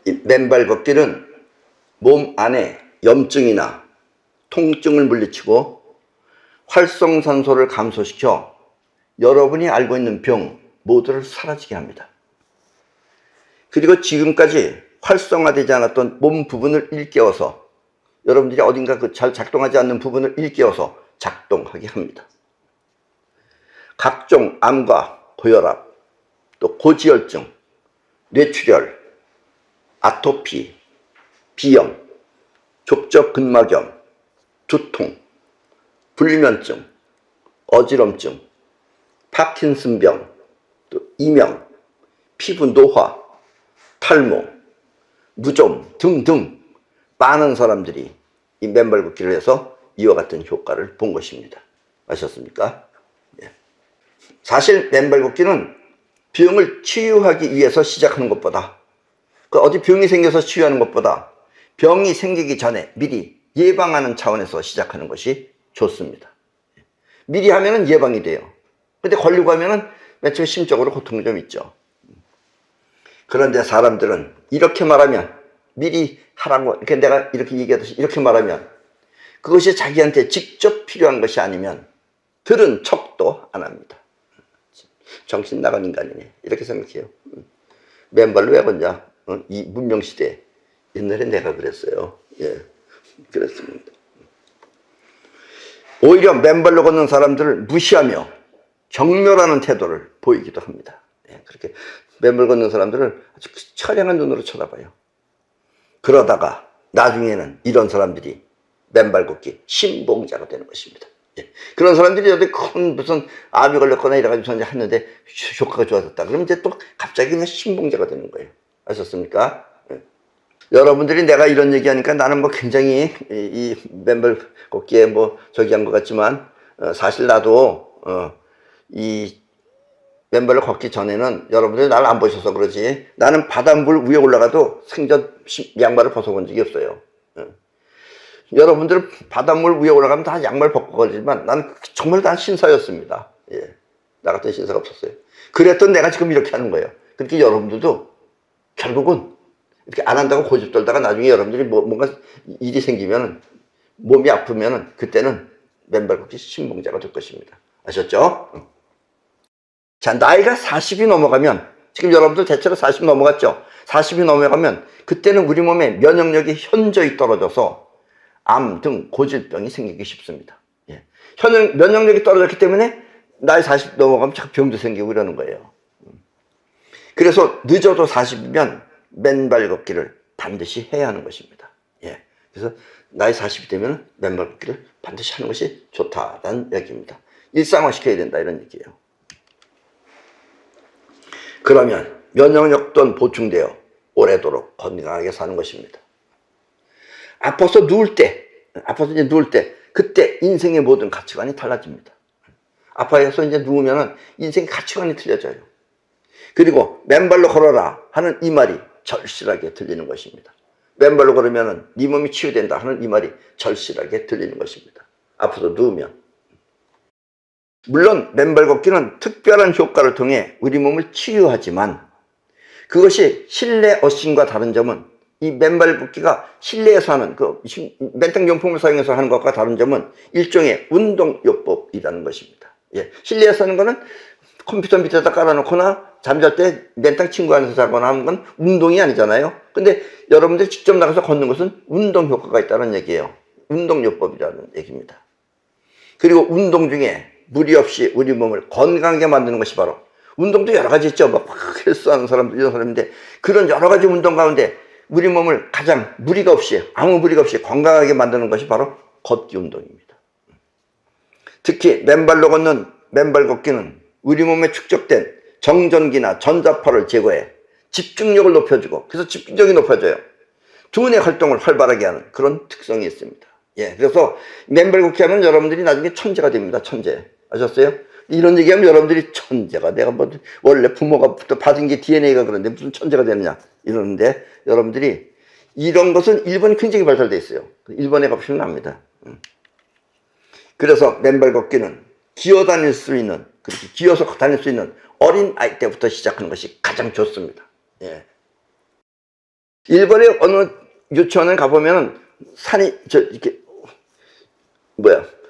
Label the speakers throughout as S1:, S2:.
S1: 이 맨발 걷기는 몸 안에 염증이나 통증을 물리치고 활성산소를 감소시켜 여러분이 알고 있는 병 모두를 사라지게 합니다. 그리고 지금까지 활성화되지 않았던 몸 부분을 일깨워서 여러분들이 어딘가 그 잘 작동하지 않는 부분을 일깨워서 작동하게 합니다. 각종 암과 고혈압, 또 고지혈증, 뇌출혈, 아토피, 비염, 족저근막염, 두통, 불면증, 어지럼증, 파킨슨병, 또 이명, 피부 노화, 탈모, 무좀 등등 많은 사람들이 이 맨발 걷기를 해서 이와 같은 효과를 본 것입니다. 아셨습니까? 예. 사실 맨발 걷기는 병을 치유하기 위해서 시작하는 것보다, 어디 병이 생겨서 치유하는 것보다 병이 생기기 전에 미리 예방하는 차원에서 시작하는 것이 좋습니다. 미리 하면은 예방이 돼요. 근데 걸리고 하면은 맨 처음에 심적으로 고통이 좀 있죠. 그런데 사람들은 이렇게 말하면, 미리 하라고 이렇게 내가 이렇게 얘기하듯이 이렇게 말하면 그것이 자기한테 직접 필요한 것이 아니면 들은 척도 안 합니다. 정신 나간 인간이네, 이렇게 생각해요. 맨발로 왜 걷냐? 이 문명시대에 옛날에 내가 그랬어요. 예, 그랬습니다. 오히려 맨발로 걷는 사람들을 무시하며 경멸하는 태도를 보이기도 합니다. 예, 그렇게 맨발 걷는 사람들을 아주 처량한 눈으로 쳐다봐요. 그러다가 나중에는 이런 사람들이 맨발 걷기 신봉자가 되는 것입니다. 예, 그런 사람들이 어디 큰 무슨 암이 걸렸거나 이래가지고 이제 했는데 효과가 좋아졌다 그러면 이제 또 갑자기 그냥 신봉자가 되는 거예요. 아셨습니까? 예. 여러분들이 내가 이런 얘기하니까 나는 뭐 굉장히 이 맨발 걷기에 뭐 저기 한 것 같지만, 사실 나도 이 맨발로 걷기 전에는, 여러분들이 나를 안 보셔서 그러지, 나는 바닷물 위에 올라가도 생전 양말을 벗어본 적이 없어요. 여러분들 바닷물 위에 올라가면 다 양말 벗고 걸리지만 나는 정말 난 신사였습니다. 예. 나 같은 신사가 없었어요. 그랬던 내가 지금 이렇게 하는 거예요. 그렇게 여러분들도 결국은 이렇게 안 한다고 고집 떨다가 나중에 여러분들이 뭔가 일이 생기면, 몸이 아프면 그때는 맨발 걷기 신봉자가 될 것입니다. 아셨죠? 자, 나이가 40이 넘어가면, 지금 여러분들 대체로 40 넘어갔죠? 40이 넘어가면 그때는 우리 몸의 면역력이 현저히 떨어져서 암 등 고질병이 생기기 쉽습니다. 예. 면역력이 떨어졌기 때문에 나이 40 넘어가면 자꾸 병도 생기고 이러는 거예요. 그래서 늦어도 40이면 맨발 걷기를 반드시 해야 하는 것입니다. 예. 그래서 나이 40이 되면 맨발 걷기를 반드시 하는 것이 좋다라는 얘기입니다. 일상화 시켜야 된다, 이런 얘기예요. 그러면 면역력도 보충되어 오래도록 건강하게 사는 것입니다. 아파서 이제 누울 때, 그때 인생의 모든 가치관이 달라집니다. 아파서 이제 누우면 인생의 가치관이 틀려져요. 그리고 맨발로 걸어라 하는 이 말이 절실하게 들리는 것입니다. 맨발로 걸으면 네 몸이 치유된다 하는 이 말이 절실하게 들리는 것입니다. 아파서 누우면. 물론 맨발 걷기는 특별한 효과를 통해 우리 몸을 치유하지만, 그것이 실내 어싱과 다른 점은, 이 맨발 걷기가 실내에서 하는 맨땅용품을 사용해서 하는 것과 다른 점은 일종의 운동요법이라는 것입니다. 예, 실내에서 하는 거는 컴퓨터 밑에다 깔아놓거나 잠잘 때 맨땅 친구 안에서 자거나 하는 건 운동이 아니잖아요. 근데 여러분들이 직접 나가서 걷는 것은 운동 효과가 있다는 얘기예요. 운동요법이라는 얘기입니다. 그리고 운동 중에 무리 없이 우리 몸을 건강하게 만드는 것이 바로, 운동도 여러 가지 있죠. 막 헬스하는 사람들, 이런 사람인데, 그런 여러 가지 운동 가운데 우리 몸을 가장 아무 무리가 없이 건강하게 만드는 것이 바로 걷기 운동입니다. 특히 맨발로 걷는 맨발 걷기는 우리 몸에 축적된 정전기나 전자파를 제거해 집중력을 높여주고, 그래서 집중력이 높아져요. 두뇌 활동을 활발하게 하는 그런 특성이 있습니다. 예, 그래서 맨발 걷기 하면 여러분들이 나중에 천재가 됩니다. 천재. 아셨어요? 이런 얘기하면 여러분들이 천재가, 내가 뭐 원래 부모가 받은 게 DNA가 그런데 무슨 천재가 되느냐 이러는데, 여러분들이 이런 것은 일본이 굉장히 발달되어 있어요. 일본에 가보시면 압니다. 그래서 맨발 걷기는 기어 다닐 수 있는, 그렇게 기어서 다닐 수 있는 어린 아이 때부터 시작하는 것이 가장 좋습니다. 예. 일본의 어느 유치원에 가보면은 산이, 이렇게,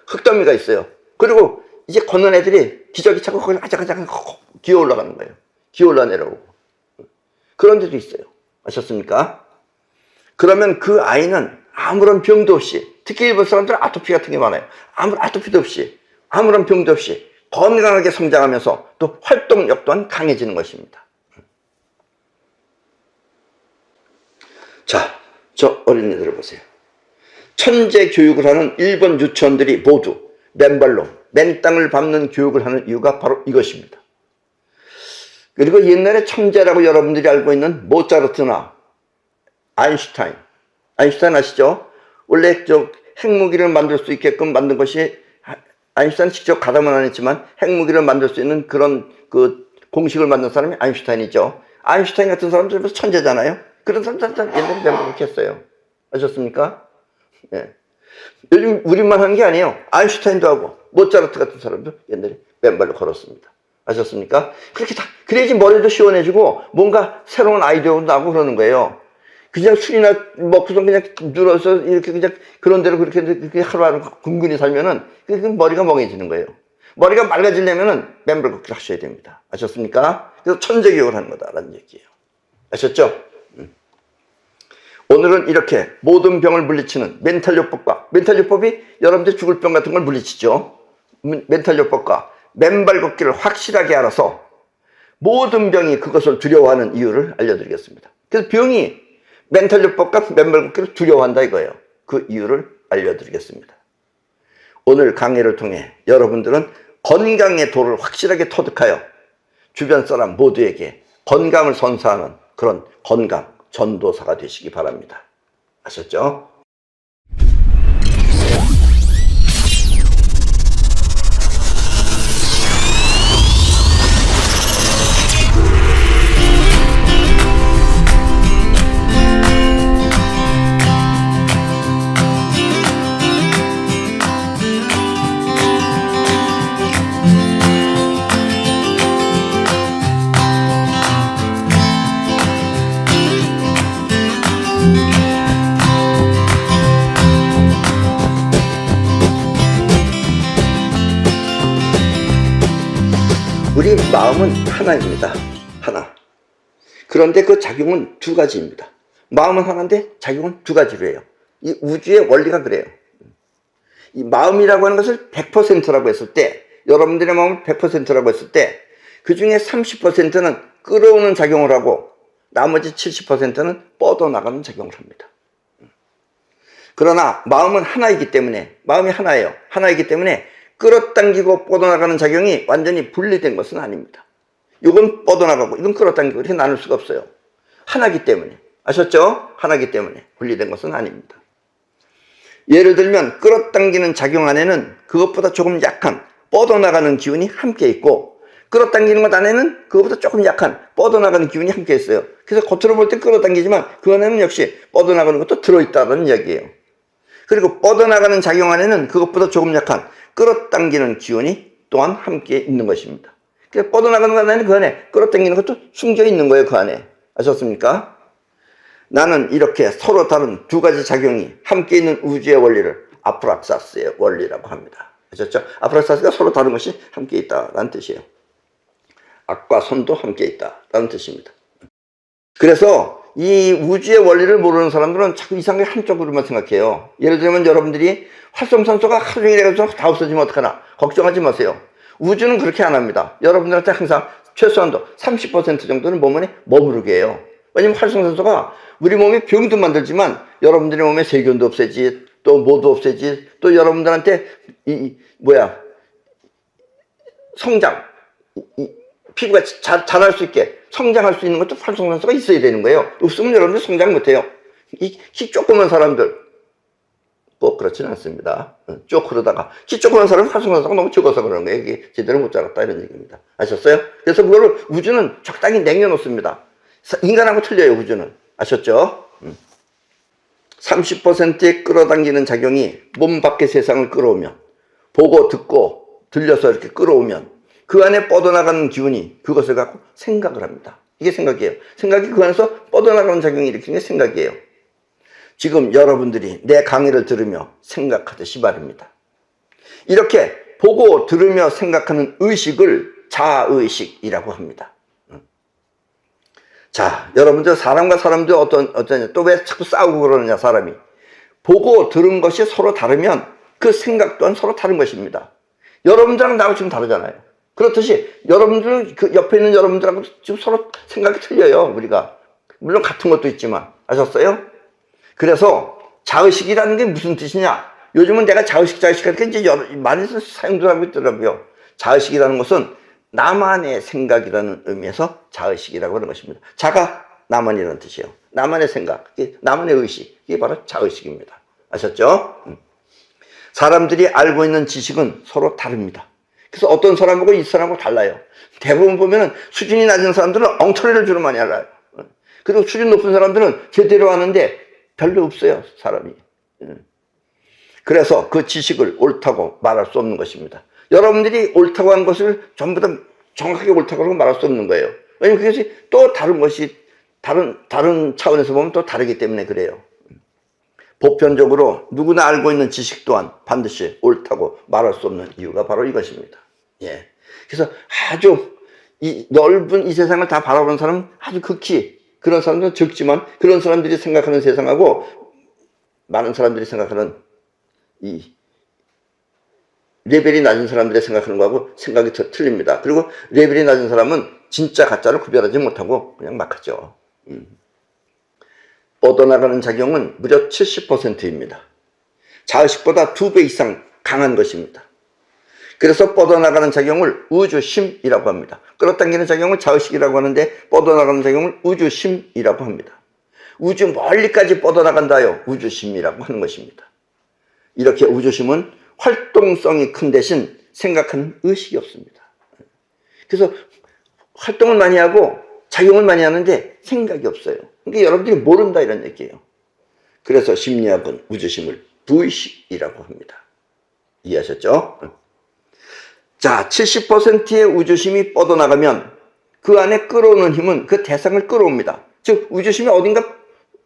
S1: 흙더미가 있어요. 그리고 이제 걷는 애들이 기저귀 차고 거기 아작아작 기어 올라가는 거예요. 기어 올라내려오고. 그런 데도 있어요. 아셨습니까? 그러면 그 아이는 아무런 병도 없이, 특히 일본 사람들은 아토피 같은 게 많아요. 아토피도 없이, 아무런 병도 없이 건강하게 성장하면서 또 활동력 또한 강해지는 것입니다. 자, 저 어린이들을 보세요. 천재 교육을 하는 일본 유치원들이 모두 맨발로 맨 땅을 밟는 교육을 하는 이유가 바로 이것입니다. 그리고 옛날에 천재라고 여러분들이 알고 있는 모차르트나 아인슈타인 아시죠? 원래 핵무기를 만들 수 있게끔 만든 것이, 아인슈타인 직접 가담은 안 했지만 핵무기를 만들 수 있는 그런 그 공식을 만든 사람이 아인슈타인이죠. 아인슈타인 같은 사람들 천재잖아요. 그런 사람들 옛날에 그렇게 했어요. 아셨습니까? 예. 요즘 우리만 하는 게 아니에요. 아인슈타인도 하고 모차르트 같은 사람도 옛날에 맨발로 걸었습니다. 아셨습니까? 그렇게 다, 그래야지 머리도 시원해지고 뭔가 새로운 아이디어도 나고 그러는 거예요. 그냥 술이나 먹고서 그냥 누워서 이렇게 그냥 그런 대로 그렇게 하루하루 근근히 살면은 그 머리가 멍해지는 거예요. 머리가 맑아지려면은 맨발 걷기를 하셔야 됩니다. 아셨습니까? 그래서 천재 교육을 하는 거다라는 얘기예요. 아셨죠? 오늘은 이렇게 모든 병을 물리치는 멘탈요법과, 멘탈요법이 여러분들 죽을 병 같은 걸 물리치죠. 멘탈요법과 맨발 걷기를 확실하게 알아서 모든 병이 그것을 두려워하는 이유를 알려드리겠습니다. 그래서 병이 멘탈요법과 맨발 걷기를 두려워한다 이거예요. 그 이유를 알려드리겠습니다. 오늘 강의를 통해 여러분들은 건강의 도를 확실하게 터득하여 주변 사람 모두에게 건강을 선사하는 그런 건강 전도사가 되시기 바랍니다. 아셨죠? 우리 마음은 하나입니다. 하나. 그런데 그 작용은 두 가지입니다. 마음은 하나인데 작용은 두 가지로 해요. 이 우주의 원리가 그래요. 이 마음이라고 하는 것을 100%라고 했을 때, 여러분들의 마음을 100%라고 했을 때, 그 중에 30%는 끌어오는 작용을 하고 나머지 70%는 뻗어나가는 작용을 합니다. 그러나 마음은 하나이기 때문에, 마음이 하나예요. 하나이기 때문에 끌어당기고 뻗어나가는 작용이 완전히 분리된 것은 아닙니다. 이건 뻗어나가고 이건 끌어당기고 이렇게 나눌 수가 없어요. 하나이기 때문에. 아셨죠? 하나이기 때문에 분리된 것은 아닙니다. 예를 들면 끌어당기는 작용 안에는 그것보다 조금 약한 뻗어나가는 기운이 함께 있고, 끌어당기는 것 안에는 그것보다 조금 약한 뻗어나가는 기운이 함께 있어요. 그래서 겉으로 볼 때 끌어당기지만 그 안에는 역시 뻗어나가는 것도 들어있다는 이야기예요. 그리고 뻗어나가는 작용 안에는 그것보다 조금 약한 끌어당기는 기운이 또한 함께 있는 것입니다. 그래서 뻗어나가는 것 안에는 그 안에 끌어당기는 것도 숨겨 있는 거예요. 그 안에. 아셨습니까? 나는 이렇게 서로 다른 두 가지 작용이 함께 있는 우주의 원리를 아프락사스의 원리라고 합니다. 아셨죠? 아프락사스가 서로 다른 것이 함께 있다라는 뜻이에요. 악과 선도 함께 있다라는 뜻입니다. 그래서 이 우주의 원리를 모르는 사람들은 자꾸 이상하게 한쪽으로만 생각해요. 예를 들면 여러분들이 활성산소가 하루 종일 해가지고 다 없어지면 어떡하나 걱정하지 마세요. 우주는 그렇게 안 합니다. 여러분들한테 항상 최소한도 30% 정도는 몸 안에 머무르게 해요. 왜냐면 활성산소가 우리 몸에 병도 만들지만 여러분들의 몸에 세균도 없애지, 또 뭐도 없애지, 또 여러분들한테 성장, 피부가 자랄 수 있게 성장할 수 있는 것도 활성산소가 있어야 되는 거예요. 없으면 여러분들 성장 못해요. 키 조그만 사람들 꼭 그렇지는 않습니다. 쭉 그러다가 키 조그만 사람은 활성산소가 너무 적어서 그러는 거예요. 이게 제대로 못 자랐다 이런 얘기입니다. 아셨어요? 그래서 그거를 우주는 적당히 남겨놓습니다. 인간하고 틀려요. 우주는. 아셨죠? 30%의 끌어당기는 작용이 몸 밖의 세상을 끌어오면, 보고 듣고 들려서 이렇게 끌어오면 그 안에 뻗어나가는 기운이 그것을 갖고 생각을 합니다. 이게 생각이에요. 생각이 그 안에서 뻗어나가는 작용이 일으키는 게 생각이에요. 지금 여러분들이 내 강의를 들으며 생각하듯이 말입니다. 이렇게 보고 들으며 생각하는 의식을 자의식이라고 합니다. 자, 여러분들 사람과 사람들 어떠냐? 또 왜 자꾸 싸우고 그러느냐, 사람이. 보고 들은 것이 서로 다르면 그 생각 또한 서로 다른 것입니다. 여러분들하고 나하고 지금 다르잖아요. 그렇듯이 여러분들, 그 옆에 있는 여러분들하고 지금 서로 생각이 틀려요, 우리가. 물론 같은 것도 있지만. 아셨어요? 그래서 자의식이라는 게 무슨 뜻이냐? 요즘은 내가 자의식 하니까 이제 많이 사용도 하고 있더라고요. 자의식이라는 것은 나만의 생각이라는 의미에서 자의식이라고 하는 것입니다. 자가 나만이라는 뜻이에요. 나만의 생각, 나만의 의식, 이게 바로 자의식입니다. 아셨죠? 사람들이 알고 있는 지식은 서로 다릅니다. 그래서 어떤 사람하고 이 사람하고 달라요. 대부분 보면은 수준이 낮은 사람들은 엉터리를 주로 많이 알아요. 그리고 수준 높은 사람들은 제대로 아는데 별로 없어요, 사람이. 그래서 그 지식을 옳다고 말할 수 없는 것입니다. 여러분들이 옳다고 한 것을 전부 다 정확하게 옳다고 하고 말할 수 없는 거예요. 왜냐면 그것이 또 다른 것이, 다른 차원에서 보면 또 다르기 때문에 그래요. 보편적으로 누구나 알고 있는 지식 또한 반드시 옳다고 말할 수 없는 이유가 바로 이것입니다. 예. 그래서 아주 이 넓은 이 세상을 다 바라보는 사람은 아주 극히, 그런 사람들은 적지만 그런 사람들이 생각하는 세상하고 많은 사람들이 생각하는 이 레벨이 낮은 사람들의 생각하는 거하고 생각이 틀립니다. 그리고 레벨이 낮은 사람은 진짜 가짜를 구별하지 못하고 그냥 막 하죠. 뻗어나가는 작용은 무려 70%입니다. 자의식보다 2배 이상 강한 것입니다. 그래서 뻗어나가는 작용을 우주심이라고 합니다. 끌어당기는 작용을 자의식이라고 하는데 뻗어나가는 작용을 우주심이라고 합니다. 우주 멀리까지 뻗어나간다요, 우주심이라고 하는 것입니다. 이렇게 우주심은 활동성이 큰 대신 생각하는 의식이 없습니다. 그래서 활동을 많이 하고 작용을 많이 하는데 생각이 없어요. 그러니까 여러분들이 모른다 이런 얘기예요. 그래서 심리학은 우주심을 무의식이라고 합니다. 이해하셨죠? 자, 70%의 우주심이 뻗어나가면 그 안에 끌어오는 힘은 그 대상을 끌어옵니다. 즉 우주심이 어딘가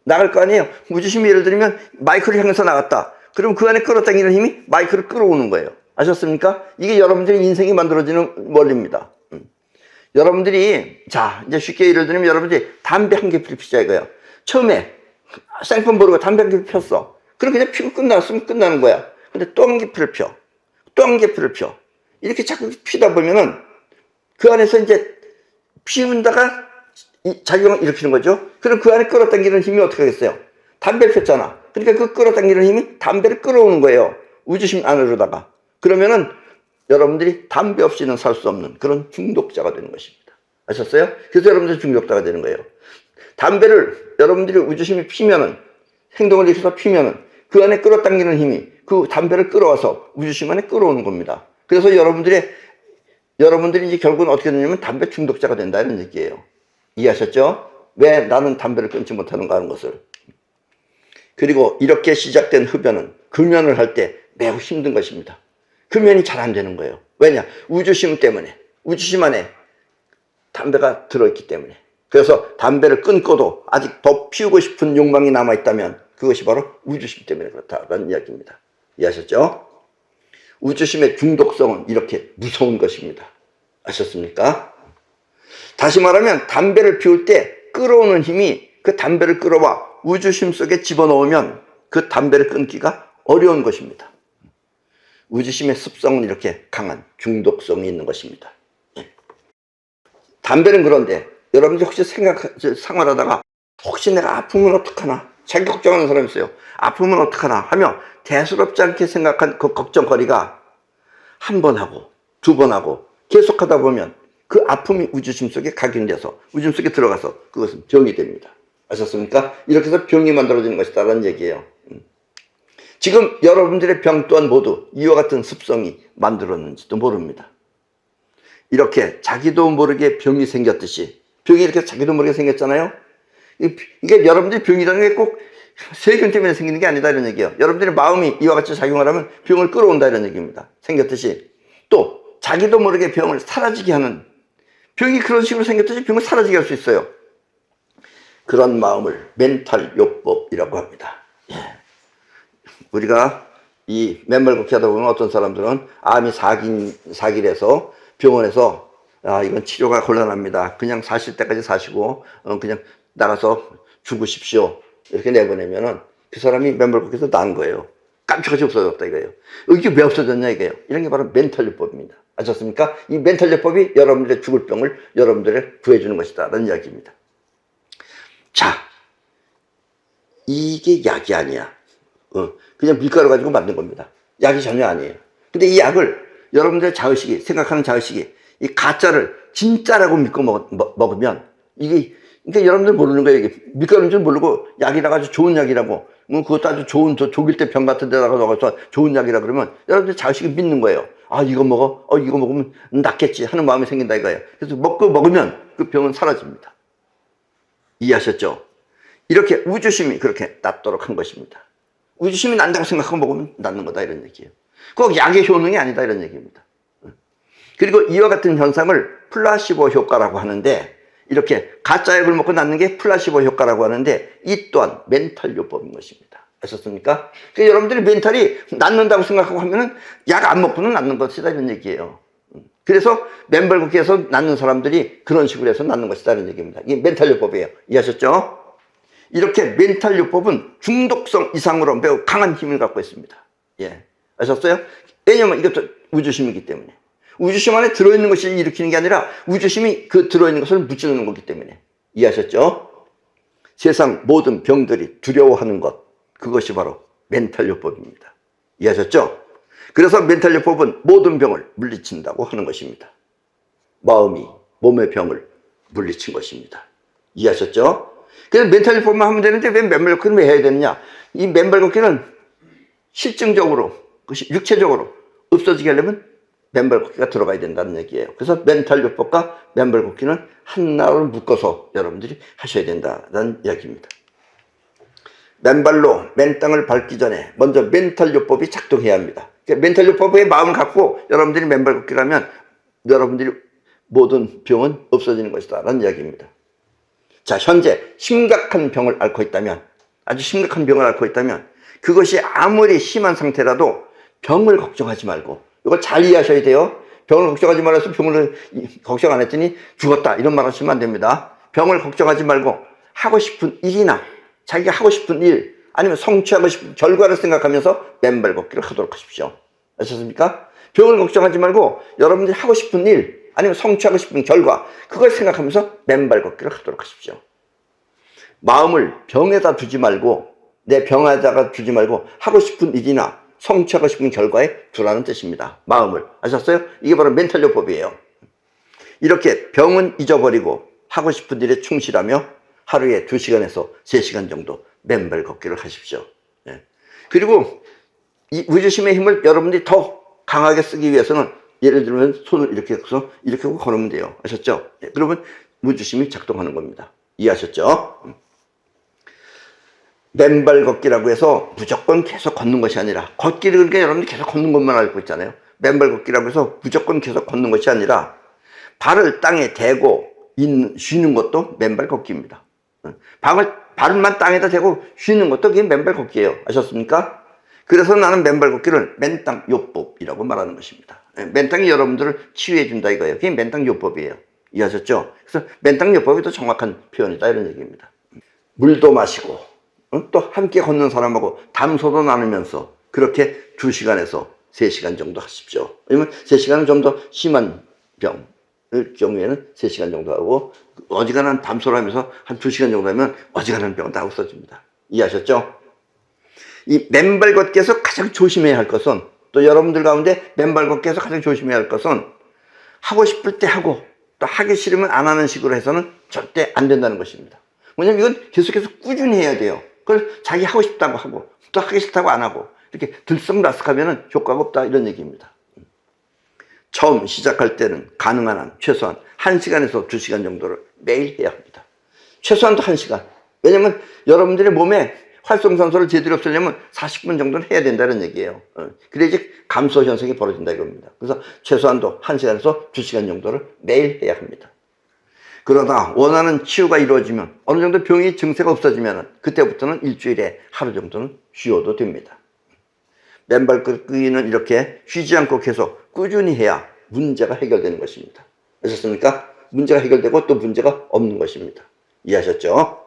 S1: 나갈 거 아니에요. 우주심이 예를 들면 마이크를 향해서 나갔다. 그럼 그 안에 끌어당기는 힘이 마이크를 끌어오는 거예요. 아셨습니까? 이게 여러분들의 인생이 만들어지는 원리입니다. 여러분들이, 자, 이제 쉽게 예를 들면 여러분들이 담배 한 개 피우자 이거예요. 처음에 생폰 모르고 담배 한 개 폈어. 그럼 그냥 피고 끝났으면 끝나는 거야. 근데 또 한 개 피를 펴. 또 한 개 피를 펴. 이렇게 자꾸 피다 보면은 그 안에서 이제 피운다가 작용을 일으키는 거죠. 그럼 그 안에 끌어당기는 힘이 어떻게 하겠어요? 담배를 폈잖아. 그러니까 그 끌어당기는 힘이 담배를 끌어오는 거예요. 우주심 안으로다가. 그러면은 여러분들이 담배 없이는 살 수 없는 그런 중독자가 되는 것입니다. 아셨어요? 그래서 여러분들이 중독자가 되는 거예요. 담배를 여러분들이 우주심이 피면은, 행동을 일으켜서 피면은 그 안에 끌어당기는 힘이 그 담배를 끌어와서 우주심 안에 끌어오는 겁니다. 그래서 여러분들이 이제 결국은 어떻게 되냐면 담배 중독자가 된다 이런 얘기예요. 이해하셨죠? 왜 나는 담배를 끊지 못하는가 하는 것을. 그리고 이렇게 시작된 흡연은 금연을 할 때 매우 힘든 것입니다. 금연이 잘 안 되는 거예요. 왜냐? 우주심 때문에, 우주심 안에 담배가 들어있기 때문에. 그래서 담배를 끊고도 아직 더 피우고 싶은 욕망이 남아있다면 그것이 바로 우주심 때문에 그렇다는 이야기입니다. 이해하셨죠? 우주심의 중독성은 이렇게 무서운 것입니다. 아셨습니까? 다시 말하면 담배를 피울 때 끌어오는 힘이 그 담배를 끌어와 우주심 속에 집어넣으면 그 담배를 끊기가 어려운 것입니다. 우주심의 습성은 이렇게 강한 중독성이 있는 것입니다. 담배는 그런데 여러분들 혹시 생활하다가 혹시 내가 아프면 어떡하나 자기 걱정하는 사람이 있어요. 아프면 어떡하나 하며 대수롭지 않게 생각한 그 걱정거리가 한 번 하고 두 번 하고 계속하다 보면 그 아픔이 우주심 속에 각인돼서 우주심 속에 들어가서 그것은 병이 됩니다. 아셨습니까? 이렇게 해서 병이 만들어지는 것이다라는 얘기예요. 지금 여러분들의 병 또한 모두 이와 같은 습성이 만들었는지도 모릅니다. 이렇게 자기도 모르게 병이 생겼듯이, 병이 이렇게 자기도 모르게 생겼잖아요. 이게 여러분들이 병이라는 게 꼭 세균 때문에 생기는 게 아니다 이런 얘기예요. 여러분들의 마음이 이와 같이 작용을 하면 병을 끌어온다 이런 얘기입니다. 생겼듯이 또 자기도 모르게 병을 사라지게 하는, 병이 그런 식으로 생겼듯이 병을 사라지게 할 수 있어요. 그런 마음을 멘탈요법이라고 합니다. 예. 우리가 이 맨발 걷기 하다 보면 어떤 사람들은 암이 사기래서 병원에서 이건 치료가 곤란합니다. 그냥 사실 때까지 사시고 그냥 나가서 죽으십시오. 이렇게 내보내면은 그 사람이 맨발 걷기에서 난 거예요. 깜짝같이 없어졌다 이거예요. 이게 왜 없어졌냐 이거예요. 이런 게 바로 멘탈요법입니다. 아셨습니까? 이 멘탈요법이 여러분들의 죽을 병을 여러분들의 구해주는 것이다 라는 이야기입니다. 자, 이게 약이 아니야. 그냥 밀가루 가지고 만든 겁니다. 약이 전혀 아니에요. 근데 이 약을 여러분들의 자의식이, 생각하는 자의식이 이 가짜를 진짜라고 믿고 먹으면 이게, 그러니까 여러분들 모르는 거예요. 이게 밀가루인 줄 모르고 약이라고 아주 좋은 약이라고, 그것도 아주 좋은, 독일 때 병 같은 데다가 넣어서 좋은 약이라 그러면 여러분들 자의식이 믿는 거예요. 이거 먹어? 이거 먹으면 낫겠지 하는 마음이 생긴다 이거예요. 그래서 먹으면 그 병은 사라집니다. 이해하셨죠? 이렇게 우주심이 그렇게 낫도록 한 것입니다. 우주심이 난다고 생각하고 먹으면 낫는 거다 이런 얘기예요. 꼭 약의 효능이 아니다 이런 얘기입니다. 그리고 이와 같은 현상을 플라시보 효과라고 하는데, 이렇게 가짜 약을 먹고 낫는 게 플라시보 효과라고 하는데, 이 또한 멘탈요법인 것입니다. 아셨습니까? 그러니까 여러분들이 멘탈이 낫는다고 생각하고 하면은 약 안 먹고는 낫는 것이다 이런 얘기예요. 그래서 맨발 걷기에서 낫는 사람들이 그런 식으로 해서 낫는 것이다 이런 얘기입니다. 이게 멘탈요법이에요. 이해하셨죠? 이렇게 멘탈요법은 중독성 이상으로 매우 강한 힘을 갖고 있습니다. 예. 아셨어요? 왜냐면 이것도 우주심이기 때문에. 우주심 안에 들어있는 것이 일으키는 게 아니라 우주심이 그 들어있는 것을 무찌르는 거기 때문에. 이해하셨죠? 세상 모든 병들이 두려워하는 것, 그것이 바로 멘탈요법입니다. 이해하셨죠? 그래서 멘탈요법은 모든 병을 물리친다고 하는 것입니다. 마음이 몸의 병을 물리친 것입니다. 이해하셨죠? 그래서 멘탈요법만 하면 되는데 왜 맨발 걷기는 왜 해야 되느냐? 이 맨발 걷기는 실증적으로, 육체적으로 없어지게 하려면 맨발 걷기가 들어가야 된다는 얘기예요. 그래서 멘탈요법과 맨발 걷기는 하나로 묶어서 여러분들이 하셔야 된다는 이야기입니다. 맨발로 맨땅을 밟기 전에 먼저 멘탈요법이 작동해야 합니다. 그러니까 멘탈요법의 마음을 갖고 여러분들이 맨발 걷기를 하면 여러분들이 모든 병은 없어지는 것이다 라는 이야기입니다. 자, 현재 심각한 병을 앓고 있다면, 아주 심각한 병을 앓고 있다면 그것이 아무리 심한 상태라도 병을 걱정하지 말고, 이걸 잘 이해하셔야 돼요. 병을 걱정하지 말아서 병을 걱정 안 했더니 죽었다 이런 말 하시면 안 됩니다. 병을 걱정하지 말고 하고 싶은 일이나 자기가 하고 싶은 일, 아니면 성취하고 싶은 결과를 생각하면서 맨발 걷기를 하도록 하십시오. 아셨습니까? 병을 걱정하지 말고 여러분들이 하고 싶은 일, 아니면 성취하고 싶은 결과, 그걸 생각하면서 맨발 걷기를 하도록 하십시오. 마음을 병에다 두지 말고, 내 병에다가 두지 말고 하고 싶은 일이나 성취하고 싶은 결과에 두라는 뜻입니다. 마음을. 아셨어요? 이게 바로 멘탈요법이에요. 이렇게 병은 잊어버리고 하고 싶은 일에 충실하며 하루에 2시간에서 3시간 정도 맨발 걷기를 하십시오. 예. 그리고 이 우주심의 힘을 여러분들이 더 강하게 쓰기 위해서는, 예를 들면 손을 이렇게 해서 이렇게 하고 걸으면 돼요. 아셨죠? 예. 그러면 우주심이 작동하는 겁니다. 이해하셨죠? 맨발 걷기라고 해서 무조건 계속 걷는 것이 아니라, 걷기를 그러니까 여러분들이 계속 걷는 것만 알고 있잖아요. 맨발 걷기라고 해서 무조건 계속 걷는 것이 아니라 발을 땅에 대고 쉬는 것도 맨발 걷기입니다. 발만 땅에다 대고 쉬는 것도 그게 맨발 걷기예요. 아셨습니까? 그래서 나는 맨발 걷기를 맨땅 요법이라고 말하는 것입니다. 맨땅이 여러분들을 치유해 준다 이거예요. 그게 맨땅 요법이에요. 이해하셨죠? 그래서 맨땅 요법이 더 정확한 표현이다 이런 얘기입니다. 물도 마시고 또 함께 걷는 사람하고 담소도 나누면서 그렇게 2시간에서 3시간 정도 하십시오. 왜냐면 3시간은 좀 더 심한 병의 경우에는 3시간 정도 하고, 어지간한 담소를 하면서 한 2시간 정도 하면 어지간한 병은 다 없어집니다. 이해하셨죠? 이 맨발 걷기에서 가장 조심해야 할 것은, 또 여러분들 가운데 맨발 걷기에서 가장 조심해야 할 것은, 하고 싶을 때 하고 또 하기 싫으면 안 하는 식으로 해서는 절대 안 된다는 것입니다. 왜냐면 이건 계속해서 꾸준히 해야 돼요. 그걸 자기 하고 싶다고 하고 또 하기 싫다고 안 하고 이렇게 들썩날썩하면 효과가 없다 이런 얘기입니다. 처음 시작할 때는 가능한 한 최소한 1시간에서 2시간 정도를 매일 해야 합니다. 최소한도 1시간. 왜냐면 여러분들의 몸에 활성산소를 제대로 없애려면 40분 정도는 해야 된다는 얘기예요. 그래야지 감소 현상이 벌어진다 이겁니다. 그래서 최소한도 1시간에서 2시간 정도를 매일 해야 합니다. 그러다 원하는 치유가 이루어지면 어느 정도 병이 증세가 없어지면 그때부터는 일주일에 하루 정도는 쉬어도 됩니다. 맨발 걷기는 이렇게 쉬지 않고 계속 꾸준히 해야 문제가 해결되는 것입니다. 아셨습니까? 문제가 해결되고 또 문제가 없는 것입니다. 이해하셨죠?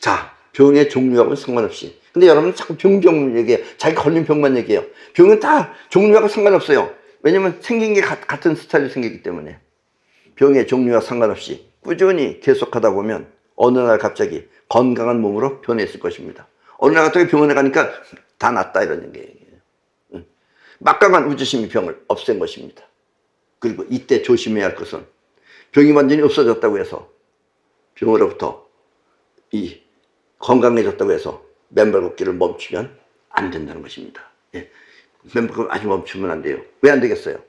S1: 자, 병의 종류하고는 상관없이. 근데 여러분 자꾸 병 얘기해요. 자기 걸린 병만 얘기해요. 병은 다 종류하고 상관없어요. 왜냐면 생긴 게 같은 스타일로 생기기 때문에. 병의 종류와 상관없이 꾸준히 계속하다 보면 어느 날 갑자기 건강한 몸으로 변했을 것입니다. 어느 날 갑자기 병원에 가니까 다 낫다 이런 얘기예요. 막강한 우주심이 병을 없앤 것입니다. 그리고 이때 조심해야 할 것은 병이 완전히 없어졌다고 해서 병으로부터 이 건강해졌다고 해서 맨발 걷기를 멈추면 안 된다는 것입니다. 예. 맨발 걷기 아직 멈추면 안 돼요. 왜 안 되겠어요?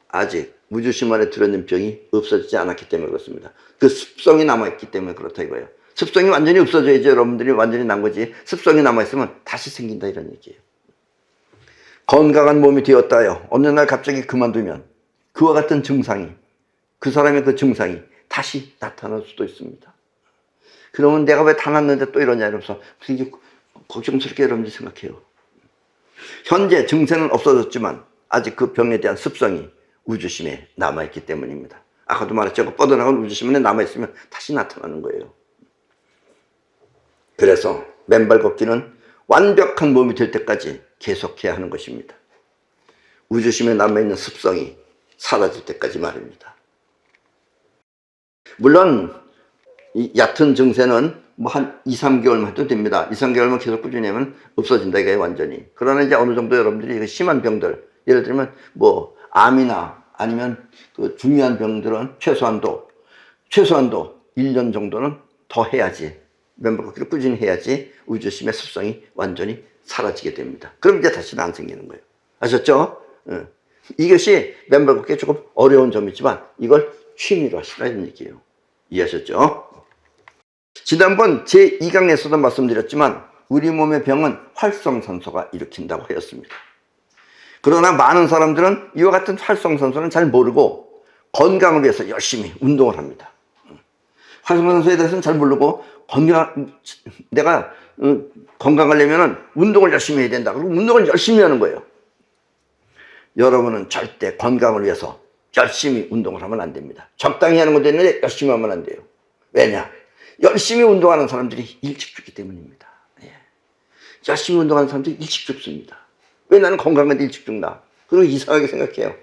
S1: 아직 우주심 안에 들어있는 병이 없어지지 않았기 때문에 그렇습니다. 그 습성이 남아있기 때문에 그렇다 이거예요. 습성이 완전히 없어져야지 여러분들이 완전히 난 거지. 습성이 남아있으면 다시 생긴다 이런 얘기예요. 건강한 몸이 되었다요. 어느 날 갑자기 그만두면 그와 같은 증상이, 그 사람의 그 증상이 다시 나타날 수도 있습니다. 그러면 내가 왜 다 났는데 또 이러냐 이러면서 되게 걱정스럽게 여러분들이 생각해요. 현재 증세는 없어졌지만 아직 그 병에 대한 습성이 우주심에 남아있기 때문입니다. 아까도 말했죠. 뻗어나간 우주심에 남아있으면 다시 나타나는 거예요. 그래서 맨발 걷기는 완벽한 몸이 될 때까지 계속해야 하는 것입니다. 우주심에 남아있는 습성이 사라질 때까지 말입니다. 물론 이 얕은 증세는 뭐 한 2, 3개월만 해도 됩니다. 2, 3개월만 계속 꾸준히 하면 없어진다 이게 완전히. 그러나 이제 어느 정도 여러분들이 심한 병들, 예를 들면 뭐 암이나 아니면 그 중요한 병들은 최소한도 1년 정도는 더 해야지, 맨발 걷기를 꾸준히 해야지 우주심의 습성이 완전히 사라지게 됩니다. 그럼 이제 다시는 안 생기는 거예요. 아셨죠? 이것이 맨발 걷기에 조금 어려운 점이지만 이걸 취미로 하시라 이런 얘기예요. 이해하셨죠? 지난번 제2강에서도 말씀드렸지만 우리 몸의 병은 활성산소가 일으킨다고 하였습니다. 그러나 많은 사람들은 이와 같은 활성산소는 잘 모르고 건강을 위해서 열심히 운동을 합니다. 활성산소에 대해서는 잘 모르고 내가 건강하려면 운동을 열심히 해야 된다. 그리고 운동을 열심히 하는 거예요. 여러분은 절대 건강을 위해서 열심히 운동을 하면 안 됩니다. 적당히 하는 것도 있는데 열심히 하면 안 돼요. 왜냐? 열심히 운동하는 사람들이 일찍 죽기 때문입니다. 예. 열심히 운동하는 사람들이 일찍 죽습니다. 왜 나는 건강한데 일찍 죽나? 그리고 이상하게 생각해요.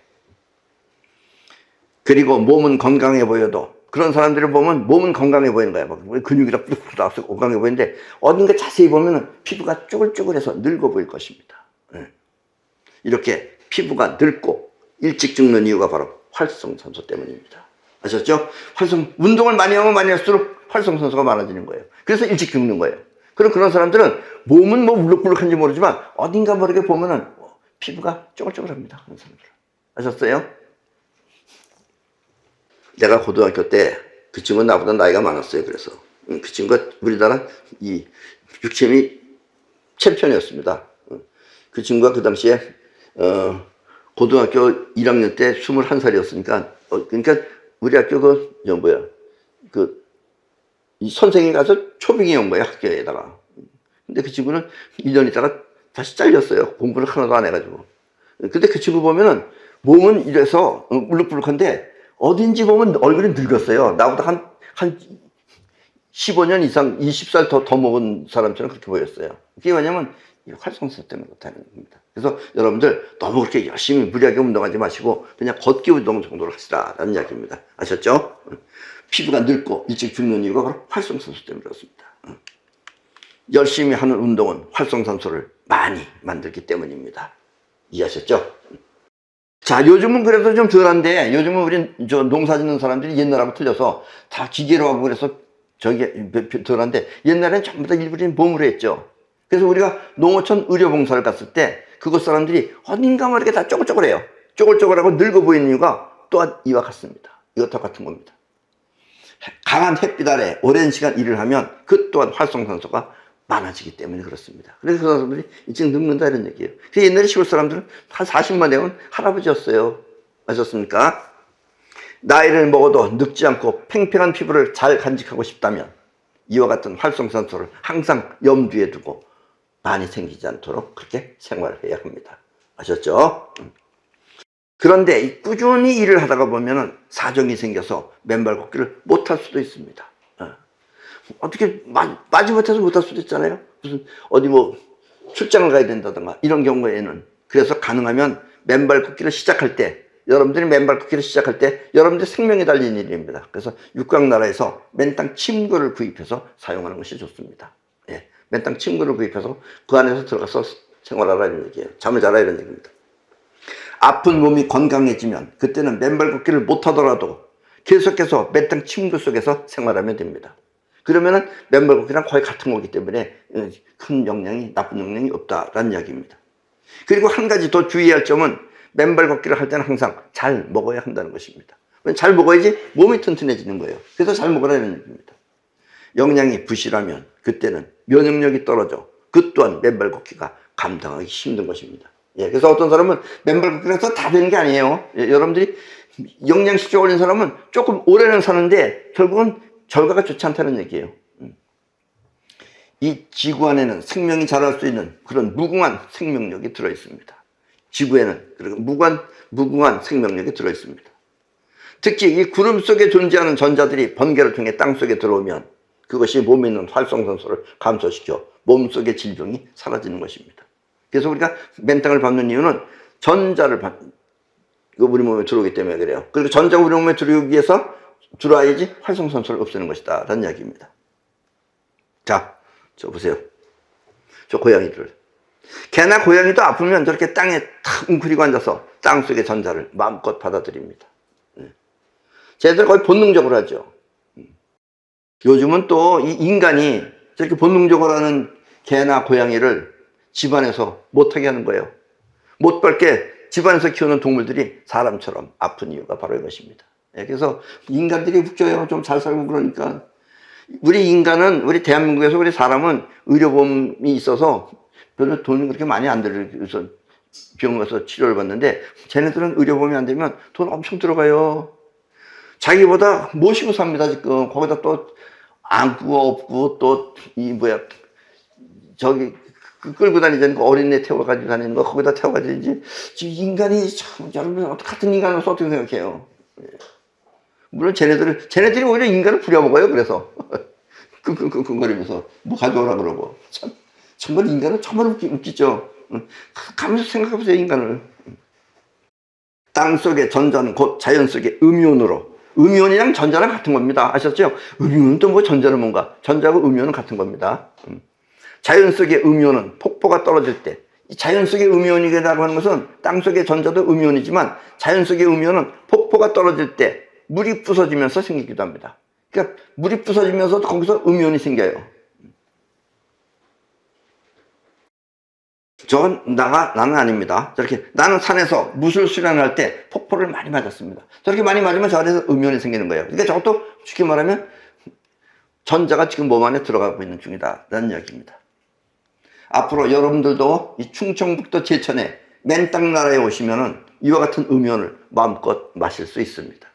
S1: 그리고 몸은 건강해 보여도 그런 사람들을 보면 몸은 건강해 보이는 거야. 막 근육이라 뚝뚝 나와서 건강해 보이는데 어딘가 자세히 보면 피부가 쭈글쭈글해서 늙어 보일 것입니다. 예. 이렇게 피부가 늙고 일찍 죽는 이유가 바로 활성산소 때문입니다. 아셨죠? 운동을 많이 하면 많이 할수록 활성산소가 많아지는 거예요. 그래서 일찍 죽는 거예요. 그럼 그런 사람들은 몸은 뭐 울룩불룩한지 모르지만 어딘가 모르게 보면은 피부가 쪼글쪼글합니다. 그런 사람들. 아셨어요? 내가 고등학교 때 그 친구는 나보다 나이가 많았어요. 그래서 그 친구가 우리나라 이 육체미 챔피언이었습니다. 그 친구가 그 당시에 고등학교 1학년 때 21살이었으니까 그러니까 우리 학교 이 선생님이 가서 초빙해 온 거예요, 학교에다가. 근데 그 친구는 1년 있다가 다시 잘렸어요. 공부를 하나도 안 해가지고. 근데 그 친구 보면은 몸은 이래서 울룩불룩한데 어딘지 보면 얼굴이 늙었어요. 나보다 한 15년 이상, 20살 더 먹은 사람처럼 그렇게 보였어요. 그게 왜냐면 활성산소 때문에 그렇다는 겁니다. 그래서 여러분들 너무 그렇게 열심히 무리하게 운동하지 마시고 그냥 걷기 운동 정도를 하시라라는 이야기입니다. 아셨죠? 피부가 늙고 일찍 죽는 이유가 바로 활성산소 때문에 그렇습니다. 열심히 하는 운동은 활성산소를 많이 만들기 때문입니다. 이해하셨죠? 자, 요즘은 그래도 좀 덜한데 요즘은 우리 농사 짓는 사람들이 옛날하고 틀려서 다 기계로 하고 그래서 덜한데 옛날에는 전부 다 일부러 몸으로 했죠. 그래서 우리가 농어촌 의료봉사를 갔을 때 그곳 사람들이 어딘가 모르게 다 쪼글쪼글해요. 쪼글쪼글하고 늙어 보이는 이유가 또한 이와 같습니다. 이것과 같은 겁니다. 강한 햇빛 아래 오랜 시간 일을 하면 그 또한 활성산소가 많아지기 때문에 그렇습니다. 그래서 그 사람들이 일찍 늙는다 이런 얘기예요. 옛날에 시골 사람들은 한 40만 되면 할아버지였어요. 아셨습니까? 나이를 먹어도 늙지 않고 팽팽한 피부를 잘 간직하고 싶다면 이와 같은 활성산소를 항상 염두에 두고 많이 생기지 않도록 그렇게 생활해야 합니다. 아셨죠? 그런데 꾸준히 일을 하다가 보면은 사정이 생겨서 맨발 걷기를 못할 수도 있습니다. 어떻게 마지못해서 못할 수도 있잖아요. 무슨 어디 뭐 출장을 가야 된다든가 이런 경우에는. 그래서 가능하면 맨발 걷기를 시작할 때, 여러분들이 맨발 걷기를 시작할 때 여러분들의 생명이 달린 일입니다. 그래서 육각나라에서 맨땅 침구를 구입해서 사용하는 것이 좋습니다. 예, 맨땅 침구를 구입해서 그 안에서 들어가서 생활하라는 얘기예요. 잠을 자라 이런 얘기입니다. 아픈 몸이 건강해지면 그때는 맨발 걷기를 못하더라도 계속해서 맨땅 침구 속에서 생활하면 됩니다. 그러면은 맨발 걷기랑 거의 같은 거기 때문에 큰 영향이, 나쁜 영향이 없다라는 이야기입니다. 그리고 한 가지 더 주의할 점은 맨발 걷기를 할 때는 항상 잘 먹어야 한다는 것입니다. 잘 먹어야지 몸이 튼튼해지는 거예요. 그래서 잘 먹으라는 얘기입니다. 영양이 부실하면 그때는 면역력이 떨어져 그 또한 맨발 걷기가 감당하기 힘든 것입니다. 예, 그래서 어떤 사람은 맨발 걷기를 해서 다 되는 게 아니에요. 예, 여러분들이 영양실조 올린 사람은 조금 오래는 사는데 결국은 결과가 좋지 않다는 얘기예요. 이 지구 안에는 생명이 자랄 수 있는 그런 무궁한 생명력이 들어있습니다. 지구에는 그리고 무궁한 생명력이 들어있습니다. 특히 이 구름 속에 존재하는 전자들이 번개를 통해 땅속에 들어오면 그것이 몸에 있는 활성산소를 감소시켜 몸속의 질병이 사라지는 것입니다. 그래서 우리가 맨땅을 밟는 이유는 전자를 우리 몸에 들어오기 때문에 그래요. 그리고 전자가 우리 몸에 들어오기 위해서 들어와야지 활성산소를 없애는 것이다 라는 이야기입니다. 자, 저 보세요. 저 고양이들. 개나 고양이도 아프면 저렇게 땅에 탁 웅크리고 앉아서 땅속의 전자를 마음껏 받아들입니다. 쟤들 거의 본능적으로 하죠. 요즘은 또 이 인간이 저렇게 본능적으로 하는 개나 고양이를 집안에서 못하게 하는 거예요. 못 밟게 집안에서 키우는 동물들이 사람처럼 아픈 이유가 바로 이것입니다. 그래서 인간들이 웃겨요. 좀 잘 살고 그러니까. 우리 인간은, 우리 대한민국에서 우리 사람은 의료보험이 있어서 별로 돈이 그렇게 많이 안 들어서 병원 가서 치료를 받는데 쟤네들은 의료보험이 안 되면 돈 엄청 들어가요. 자기보다 모시고 삽니다, 지금. 거기다 또 안고 업고 또 저기 끌고 다니자는 거 어린애 태워가지고 다니는 거 거기다 태워가지고 이제 인간이 참 여러분 같은 인간으로서 어떻게 생각해요? 물론 쟤네들이 오히려 인간을 부려먹어요. 그래서 끙끙끙끙거리면서 뭐 가져오라 그러고 정말 인간은 정말 웃기죠. 가면서 생각해보세요. 인간을. 땅속의 전자는 곧 자연 속의 음이온으로, 음이온이랑 전자랑 같은 겁니다. 아셨죠? 음이온은 또 뭐 전자는 뭔가, 전자하고 음이온은 같은 겁니다. 자연 속의 음이온은 폭포가 떨어질 때, 자연 속의 음이온이라고 하는 것은 땅속의 전자도 음이온이지만 자연 속의 음이온은 폭포가 떨어질 때 물이 부서지면서 생기기도 합니다. 그러니까 물이 부서지면서 거기서 음이온이 생겨요. 나는 아닙니다. 저렇게 나는 산에서 무술 수련할 때 폭포를 많이 맞았습니다. 저렇게 많이 맞으면 저 안에서 음이온이 생기는 거예요. 그러니까 저것도 쉽게 말하면 전자가 지금 몸 안에 들어가고 있는 중이다 라는 이야기입니다. 앞으로 여러분들도 이 충청북도 제천에 맨땅나라에 오시면은 이와 같은 음이온을 마음껏 마실 수 있습니다.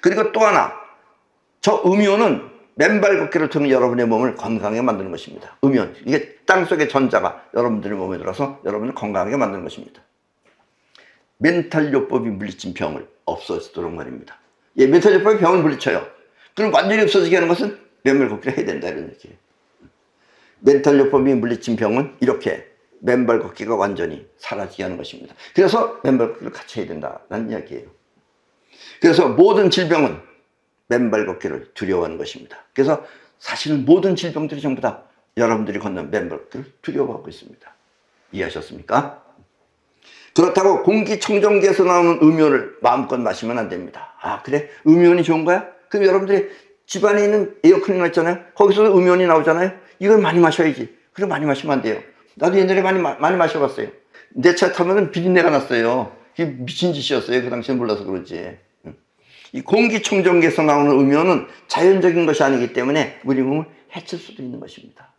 S1: 그리고 또 하나, 저 음이온은 맨발 걷기를 통해 여러분의 몸을 건강하게 만드는 것입니다. 음이온, 이게 땅속의 전자가 여러분들의 몸에 들어서 여러분을 건강하게 만드는 것입니다. 멘탈요법이 물리친 병을 없어지도록 말입니다. 예, 멘탈요법이 병을 물리쳐요. 그럼 완전히 없어지게 하는 것은 맨발 걷기를 해야 된다 이런 얘기예요. 멘탈요법이 물리친 병은 이렇게 맨발 걷기가 완전히 사라지게 하는 것입니다. 그래서 맨발 걷기를 같이 해야 된다는 이야기예요. 그래서 모든 질병은 맨발 걷기를 두려워하는 것입니다. 그래서 사실은 모든 질병들이 전부 다 여러분들이 걷는 맨발 걷기를 두려워하고 있습니다. 이해하셨습니까? 그렇다고 공기청정기에서 나오는 음이온을 마음껏 마시면 안 됩니다. 아, 그래? 음이온이 좋은 거야? 그럼 여러분들이 집안에 있는 에어컨이 있잖아요. 거기서 음이온이 나오잖아요. 이걸 많이 마셔야지. 그럼 많이 마시면 안 돼요. 나도 옛날에 많이 마셔봤어요. 내 차 타면은 비린내가 났어요. 이게 미친 짓이었어요. 그 당시에 몰라서 그러지. 이 공기청정기에서 나오는 음이온은 자연적인 것이 아니기 때문에 우리 몸을 해칠 수도 있는 것입니다.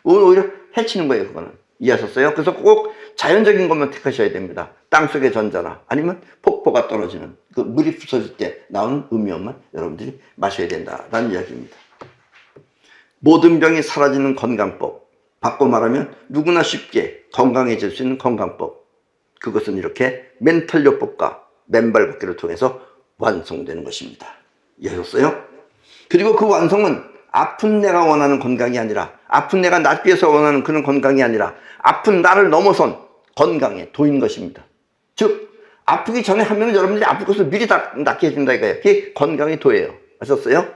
S1: 오히려 해치는 거예요, 그거는. 이해하셨어요? 그래서 꼭 자연적인 것만 택하셔야 됩니다. 땅속의 전자나 아니면 폭포가 떨어지는 그 물이 부서질 때 나오는 음이온만 여러분들이 마셔야 된다라는 이야기입니다. 모든 병이 사라지는 건강법, 바꿔 말하면 누구나 쉽게 건강해질 수 있는 건강법, 그것은 이렇게 멘탈요법과 맨발 걷기를 통해서 완성되는 것입니다. 이해하셨어요? 그리고 그 완성은 아픈 내가 원하는 건강이 아니라, 아픈 내가 낫기 위해서 원하는 그런 건강이 아니라 아픈 나를 넘어선 건강의 도인 것입니다. 즉 아프기 전에 하면 여러분들이 아플 것을 미리 낫게 해준다 이거예요. 그게 건강의 도예요. 아셨어요?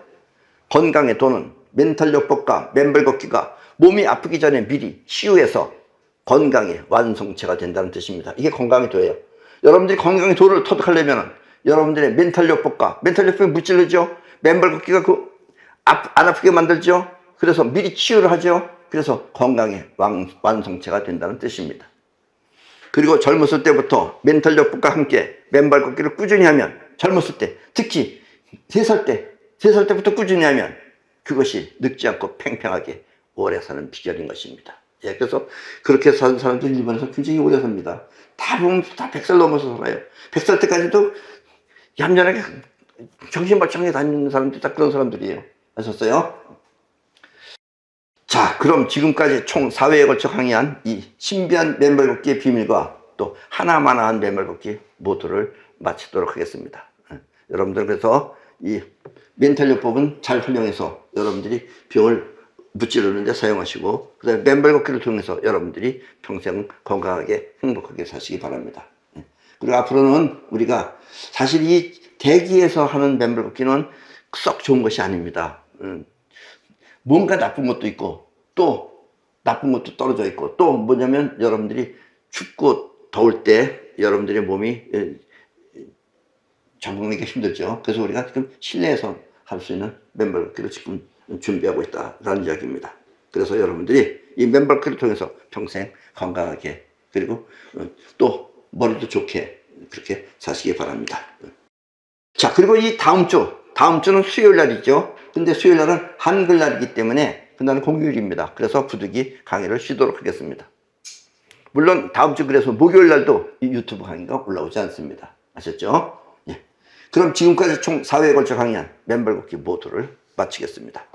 S1: 건강의 도는 멘탈요법과 맨발 걷기가 몸이 아프기 전에 미리 치유해서 건강의 완성체가 된다는 뜻입니다. 이게 건강의 도예요. 여러분들이 건강의 도를 터득하려면 여러분들의 멘탈요법과, 멘탈요법이 무찔르죠. 맨발 걷기가 안 아프게 만들죠. 그래서 미리 치유를 하죠. 그래서 건강의 완성체가 된다는 뜻입니다. 그리고 젊었을 때부터 멘탈요법과 함께 맨발 걷기를 꾸준히 하면, 젊었을 때, 특히 3살 때부터 꾸준히 하면 그것이 늙지 않고 팽팽하게 오래 사는 비결인 것입니다. 예, 그래서 그렇게 사는 사람들이 일본에서 굉장히 오래 삽니다. 다 보면 다 100살 넘어서 살아요. 100살 때까지도 얌전하게 정신발전하게 다니는 사람들이 다 그런 사람들이에요. 아셨어요? 자, 그럼 지금까지 총 4회에 걸쳐 강의한 이 신비한 맨발 걷기의 비밀과 또 하나마나한 맨발 걷기 모두를 마치도록 하겠습니다. 여러분들 그래서 이 멘탈요법은 잘 활용해서 여러분들이 병을 무찌르는 데 사용하시고, 그 다음에 맨발 걷기를 통해서 여러분들이 평생 건강하게 행복하게 사시기 바랍니다. 그리고 앞으로는 우리가 사실 이 대기에서 하는 맨발 걷기는 썩 좋은 것이 아닙니다. 뭔가 나쁜 것도 있고 또 나쁜 것도 떨어져 있고, 또 뭐냐면 여러분들이 춥고 더울 때 여러분들의 몸이 적응하기 힘들죠. 그래서 우리가 지금 실내에서 할 수 있는 맨발 걷기를 지금 준비하고 있다라는 이야기입니다. 그래서 여러분들이 이 맨발 걷기를 통해서 평생 건강하게, 그리고 또 머리도 좋게 그렇게 사시기 바랍니다. 자, 그리고 이 다음 주는 수요일 날이죠. 근데 수요일 날은 한글날이기 때문에 그날은 공휴일입니다. 그래서 부득이 강의를 쉬도록 하겠습니다. 물론 다음 주 그래서 목요일 날도 이 유튜브 강의가 올라오지 않습니다. 아셨죠? 예. 그럼 지금까지 총 4회에 걸쳐 강의한 맨발 걷기 모두를 마치겠습니다.